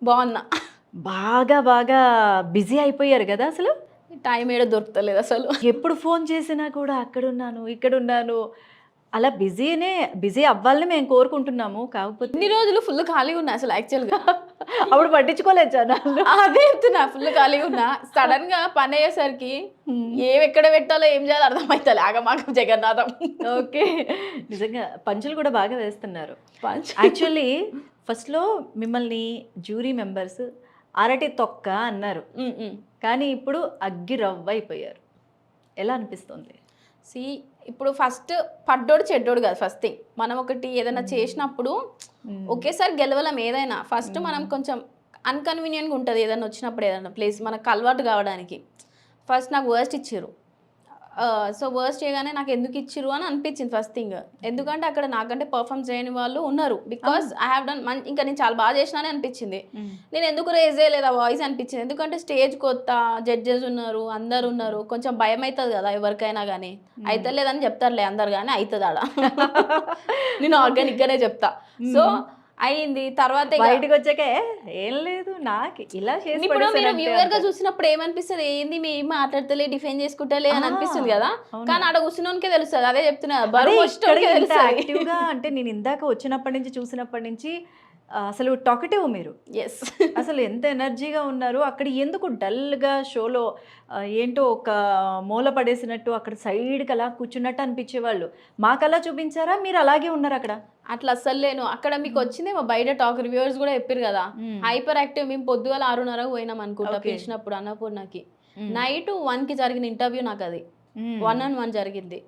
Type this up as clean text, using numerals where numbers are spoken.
బాగున్నా. బాగా బాగా బిజీ అయిపోయారు కదా అసలు. టైం ఏడ దొరుకుతలేదు అసలు. ఎప్పుడు ఫోన్ చేసినా కూడా అక్కడున్నాను, ఇక్కడున్నాను. అలా బిజీ అవ్వాలని మేము కోరుకుంటున్నాము. కాకపోతే ఇన్ని రోజులు ఫుల్ ఖాళీగా ఉన్నా అసలు యాక్చువల్గా. అప్పుడు పట్టించుకోలేదు జనాలు. అదే చెప్తున్నా, ఫుల్ ఖాళీగా ఉన్నా. సడన్ గా పని అయ్యేసరికి ఏవి ఎక్కడ పెట్టాలో ఏం చేయాలో అర్థమైతలే. ఆగమాగం జగన్నాథం. ఓకే. నిజంగా పంచులు కూడా బాగా వేస్తున్నారు. పంచ్. యాక్చువల్లీ ఫస్ట్‌లో మిమ్మల్ని జ్యూరీ మెంబర్స్ అరటి తొక్క అన్నారు. కానీ ఇప్పుడు అగ్గి రవ్వ అయిపోయారు. ఎలా అనిపిస్తుంది? సి ఇప్పుడు ఫస్ట్ పడ్డోడు చెడ్డోడు కాదు ఫస్ట్ థింగ్. మనం ఒకటి ఏదైనా చేసినప్పుడు ఒకేసారి గెలవలేం ఏదైనా. ఫస్ట్ మనం కొంచెం అన్‌కన్వీనియంట్‌గా ఉంటది ఏదైనా వచ్చినప్పుడు, ఏదైనా ప్లేస్ మనకు అలవాటు కావడానికి. ఫస్ట్ నాకు వర్స్ట్ ఇచ్చిర్రు. సో వర్స్ట్ చేయగానే నాకు ఎందుకు ఇచ్చిర్రు అని అనిపించింది ఫస్ట్ థింగ్. ఎందుకంటే అక్కడ నాకంటే పర్ఫార్మ్ చేయని వాళ్ళు ఉన్నారు. బికాస్ ఐ హావ్ డన్ ఇంకా నేను చాలా బాగా చేసినానే అనిపించింది. నేను ఎందుకు రేజ్ చేయలేదు ఆ వాయిస్ అనిపించింది. ఎందుకంటే స్టేజ్ కొత్త, జడ్జెస్ ఉన్నారు, అందరు ఉన్నారు. కొంచెం భయం అవుతుంది కదా ఎవరికైనా కానీ. అయితే లేదని చెప్తారులే అందరు, కానీ అవుతుంది ఆడ. నేను ఆర్గానిక్గానే చెప్తా. సో అయింది. తర్వాత బయటకు వచ్చాక ఏం లేదు నాకు ఇలా చేసి ఇప్పుడు మీరు వ్యూవర్ గా చూసినప్పుడు ఏమనిపిస్తుంది, ఏంది మీ మాట్లాడతలే, డిఫైన్ చేసుకుంటలే అని అనిపిస్తుంది కదా. కానీ ఆడ కూర్చున్నోనికే తెలుస్తుంది. అదే చెప్తున్నా, బరువు యాక్టివ్గా అంటే నేను ఇందాక వచ్చినప్పటి నుంచి చూసినప్పటి నుంచి అసలు టాకటివ్ మీరు. ఎస్. అసలు ఎంత ఎనర్జీగా ఉన్నారు. అక్కడ ఎందుకు డల్గా షోలో ఏంటో ఒక మూల పడేసినట్టు అక్కడ సైడ్కి అలా కూర్చున్నట్టు అనిపించేవాళ్ళు. మాకు అలా చూపించారా, మీరు అలాగే ఉన్నారు అక్కడ? అట్లా అస్సలు లేను. అక్కడ మీకు వచ్చింది మా బయట టాక్, రివ్యూవర్స్ కూడా చెప్పారు కదా హైపర్ యాక్టివ్. మేము పొద్దుగాల 6:30 పోయినాం అనుకుంటా పిలిచినప్పుడు అన్నపూర్ణకి. నైట్ 1కి జరిగిన ఇంటర్వ్యూ నాకు అది 1-on-1 జరిగింది.